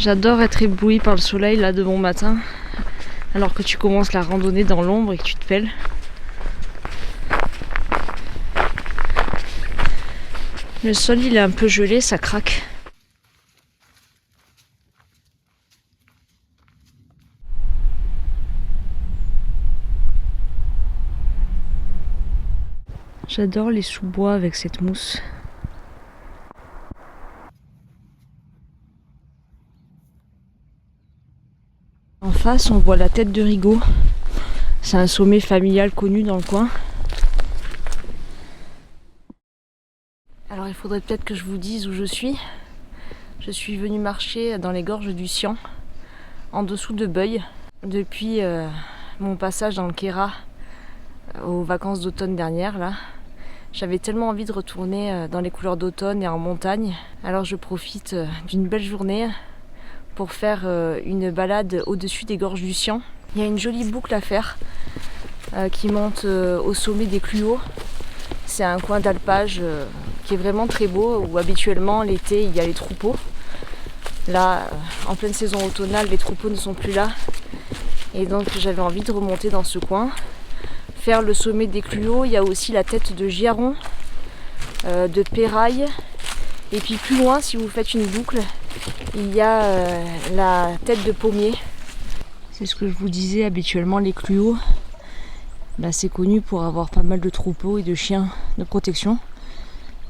J'adore être éblouie par le soleil là de bon matin, alors que tu commences la randonnée dans l'ombre et que tu te pèles. Le sol il est un peu gelé, ça craque. J'adore les sous-bois avec cette mousse. En face, on voit la tête de Rigaud. C'est un sommet familial connu dans le coin. Alors il faudrait peut-être que je vous dise où je suis. Je suis venue marcher dans les gorges du Sian, en dessous de Beuil, depuis mon passage dans le Queyras aux vacances d'automne dernières là. J'avais tellement envie de retourner dans les couleurs d'automne et en montagne. Alors je profite d'une belle journée pour faire une balade au-dessus des gorges du Sian. Il y a une jolie boucle à faire qui monte au sommet des Cluaux. C'est un coin d'alpage qui est vraiment très beau, où habituellement l'été il y a les troupeaux. Là, en pleine saison automnale, les troupeaux ne sont plus là. Et donc j'avais envie de remonter dans ce coin, faire le sommet des Cluaux. Il y a aussi la tête de Giaron, de Péraille. Et puis plus loin, si vous faites une boucle, il y a la tête de Pommier. C'est ce que je vous disais, habituellement les Cluaux, c'est connu pour avoir pas mal de troupeaux et de chiens de protection.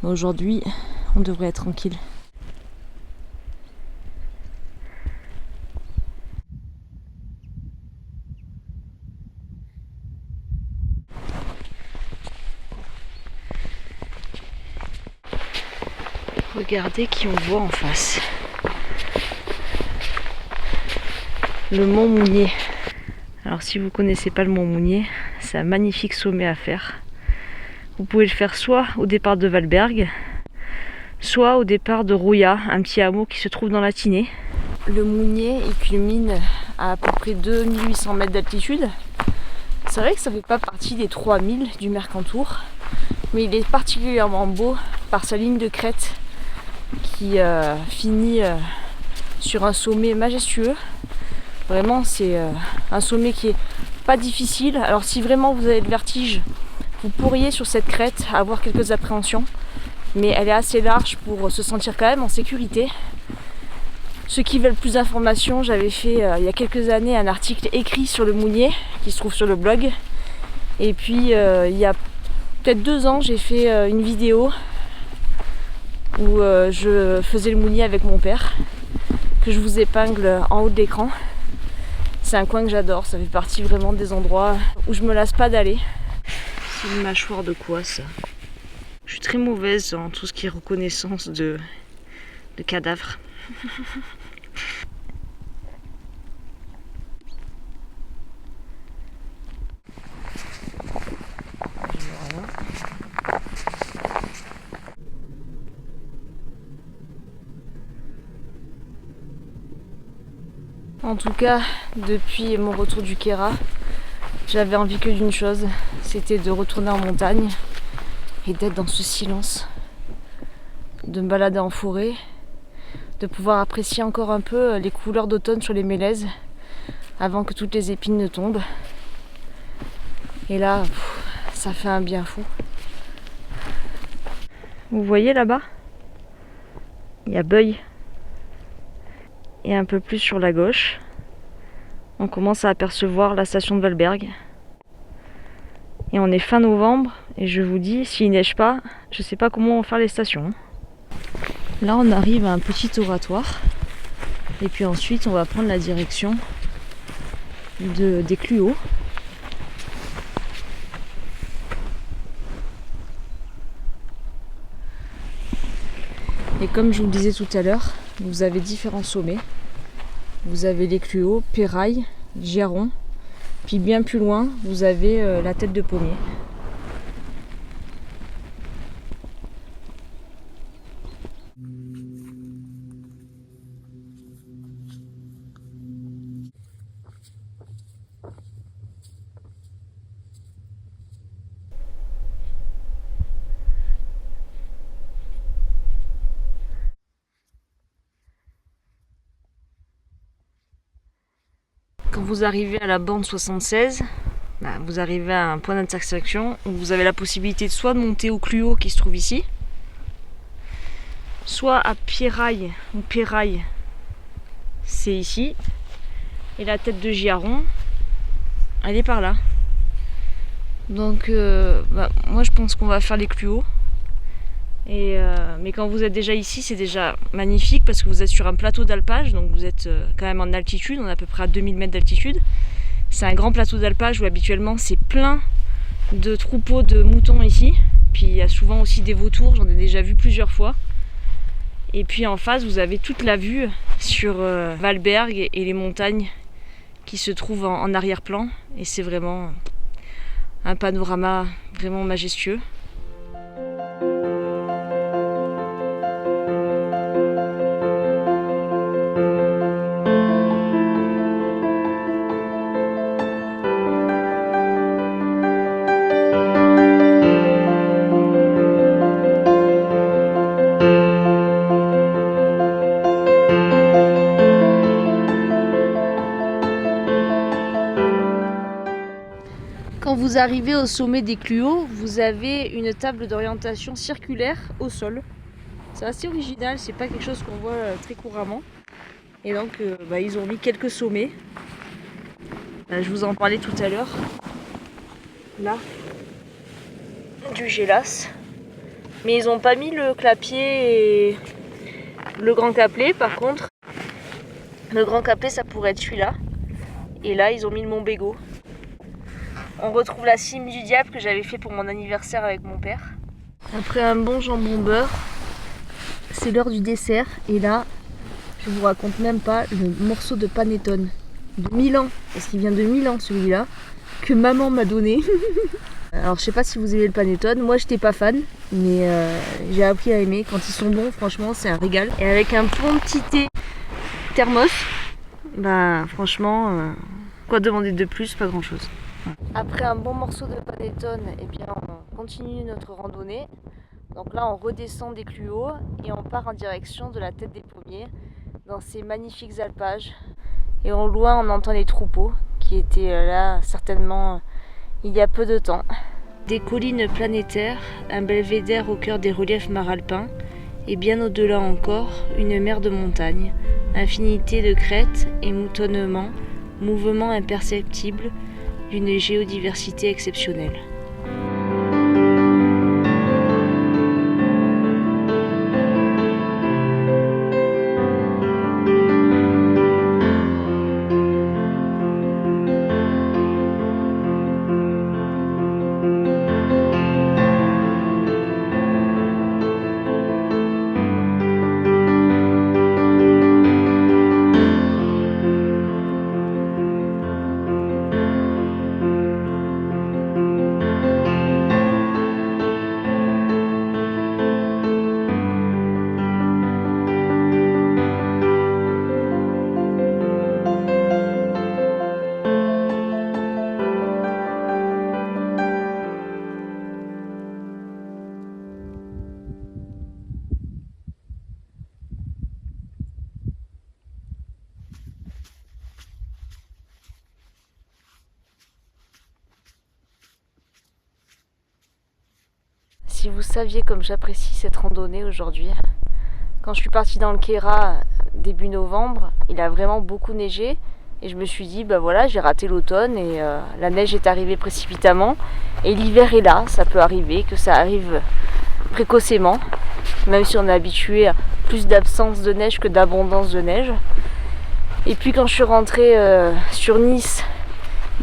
Mais aujourd'hui, on devrait être tranquille. Regardez qui on voit en face. Le mont Mounier. Alors si vous ne connaissez pas le mont Mounier, c'est un magnifique sommet à faire. Vous pouvez le faire soit au départ de Valberg, soit au départ de Rouillat, un petit hameau qui se trouve dans la Tinée. Le Mounier, il culmine à peu près 2800 mètres d'altitude. C'est vrai que ça ne fait pas partie des 3000 du Mercantour, mais il est particulièrement beau par sa ligne de crête qui finit sur un sommet majestueux. Vraiment, c'est un sommet qui est pas difficile. Alors si vraiment vous avez le vertige, vous pourriez sur cette crête avoir quelques appréhensions, mais elle est assez large pour se sentir quand même en sécurité. Ceux qui veulent plus d'informations, j'avais fait il y a quelques années un article écrit sur le Mounier qui se trouve sur le blog. Et puis il y a peut-être 2 ans, j'ai fait une vidéo où je faisais le Mounier avec mon père, que je vous épingle en haut de l'écran. C'est un coin que j'adore, ça fait partie vraiment des endroits où je me lasse pas d'aller. C'est une mâchoire de quoi ça? Je suis très mauvaise en tout ce qui est reconnaissance de cadavres. En tout cas, depuis mon retour du Queyras, j'avais envie que d'une chose, c'était de retourner en montagne et d'être dans ce silence, de me balader en forêt, de pouvoir apprécier encore un peu les couleurs d'automne sur les mélèzes avant que toutes les épines ne tombent. Et là, ça fait un bien fou. Vous voyez là-bas, il y a Beuil. Et un peu plus sur la gauche, on commence à apercevoir la station de Valberg. Et on est fin novembre, et je vous dis, s'il neige pas, je sais pas comment on va faire les stations. Là, on arrive à un petit oratoire, et puis ensuite, on va prendre la direction des Cluaux. Et comme je vous le disais tout à l'heure, vous avez différents sommets. Vous avez les Cluaux, Péraille, Giaron, puis bien plus loin, vous avez la tête de Pommier. Quand vous arrivez à la borne 76, vous arrivez à un point d'intersection où vous avez la possibilité soit de monter au Cluo qui se trouve ici, soit à Pierraille ou Péraille, c'est ici, et la tête de Giaron, elle est par là. Donc moi je pense qu'on va faire les Cluo. Mais quand vous êtes déjà ici, c'est déjà magnifique parce que vous êtes sur un plateau d'alpage, donc vous êtes quand même en altitude, on est à peu près à 2000 mètres d'altitude. C'est un grand plateau d'alpage où habituellement c'est plein de troupeaux de moutons ici. Puis il y a souvent aussi des vautours, j'en ai déjà vu plusieurs fois. Et puis en face, vous avez toute la vue sur Valberg et les montagnes qui se trouvent en arrière-plan. Et c'est vraiment un panorama vraiment majestueux. Quand vous arrivez au sommet des Cluo, vous avez une table d'orientation circulaire au sol. C'est assez original, c'est pas quelque chose qu'on voit très couramment. Et donc ils ont mis quelques sommets. Je vous en parlais tout à l'heure. Là, du Gélas. Mais ils n'ont pas mis le clapier et le grand Caplet par contre. Le grand Caplet ça pourrait être celui-là. Et là ils ont mis le Mont Bégaud. On retrouve la cime du diable que j'avais fait pour mon anniversaire avec mon père. Après un bon jambon beurre, c'est l'heure du dessert. Et là, je vous raconte même pas le morceau de panettone de Milan, parce qu'il vient de Milan celui-là, que maman m'a donné. Alors je sais pas si vous aimez le panettone, moi j'étais pas fan, mais j'ai appris à aimer. Quand ils sont bons, franchement c'est un régal. Et avec un bon petit thé thermos, franchement, quoi demander de plus, pas grand chose. Après un bon morceau de panettone, on continue notre randonnée. Donc là on redescend des Cluo et on part en direction de la tête des Pommiers dans ces magnifiques alpages. Et au loin on entend les troupeaux qui étaient là certainement il y a peu de temps. Des collines planétaires, un belvédère au cœur des reliefs maralpins et bien au-delà encore une mer de montagnes, infinité de crêtes et moutonnements, mouvements imperceptibles d'une géodiversité exceptionnelle. Si vous saviez comme j'apprécie cette randonnée aujourd'hui. Quand je suis partie dans le Kéra début novembre, il a vraiment beaucoup neigé et je me suis dit j'ai raté l'automne et la neige est arrivée précipitamment et l'hiver est là, ça peut arriver que ça arrive précocement, même si on est habitué à plus d'absence de neige que d'abondance de neige. Et puis quand je suis rentrée sur Nice,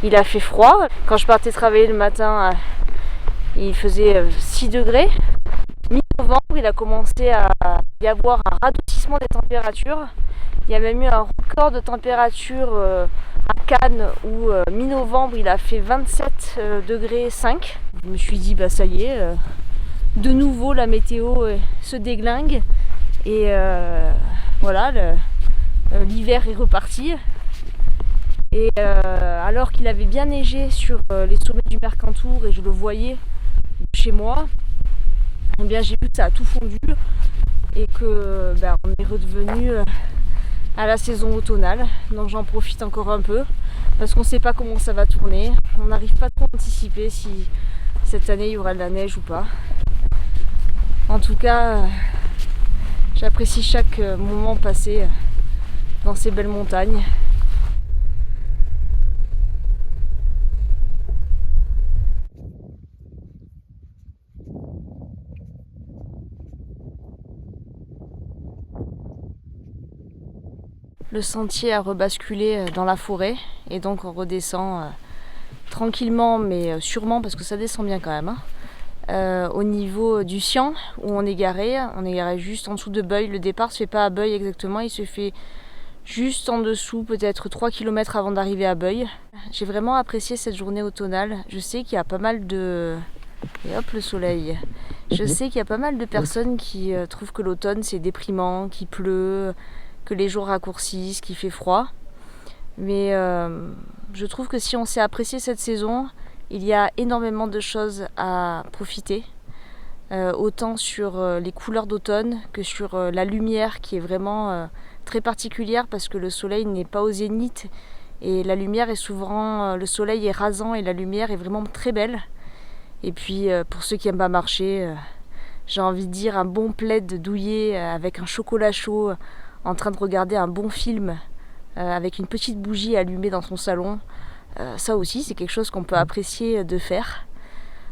il a fait froid. Quand je partais travailler le matin, il faisait 6 degrés. Mi-novembre, il a commencé à y avoir un radoucissement des températures. Il y a même eu un record de température à Cannes où mi-novembre, il a fait 27 degrés 5. Je me suis dit, ça y est, de nouveau la météo se déglingue. Et l'hiver est reparti. Et alors qu'il avait bien neigé sur les sommets du Mercantour et je le voyais chez moi, j'ai vu que ça a tout fondu et que on est redevenu à la saison automnale. Donc j'en profite encore un peu. parce qu'on ne sait pas comment ça va tourner. On n'arrive pas trop à anticiper si cette année il y aura de la neige ou pas. En tout cas, j'apprécie chaque moment passé dans ces belles montagnes. Le sentier a rebasculé dans la forêt et donc on redescend tranquillement mais sûrement parce que ça descend bien quand même. Au niveau du Sian où on est garé juste en dessous de Beuil. Le départ se fait pas à Beuil exactement, il se fait juste en dessous, peut-être 3 km avant d'arriver à Beuil. J'ai vraiment apprécié cette journée automnale. Je sais qu'il y a pas mal de... Et hop le soleil. Je sais qu'il y a pas mal de personnes qui trouvent que l'automne c'est déprimant, qu'il pleut, que les jours raccourcissent, qu'il fait froid. Mais je trouve que si on sait apprécier cette saison, il y a énormément de choses à profiter. Autant sur les couleurs d'automne que sur la lumière qui est vraiment très particulière parce que le soleil n'est pas au zénith et la lumière est souvent... le soleil est rasant et la lumière est vraiment très belle. Et puis pour ceux qui n'aiment pas marcher, j'ai envie de dire un bon plaid douillet avec un chocolat chaud en train de regarder un bon film avec une petite bougie allumée dans son salon. Ça aussi, c'est quelque chose qu'on peut apprécier de faire.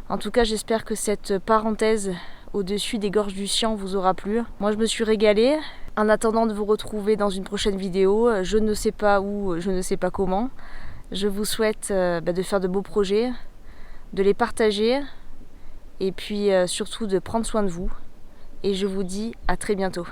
En tout cas, j'espère que cette parenthèse au-dessus des gorges du Sian vous aura plu. Moi, je me suis régalée. En attendant de vous retrouver dans une prochaine vidéo, je ne sais pas où, je ne sais pas comment, je vous souhaite de faire de beaux projets, de les partager et puis surtout de prendre soin de vous. Et je vous dis à très bientôt.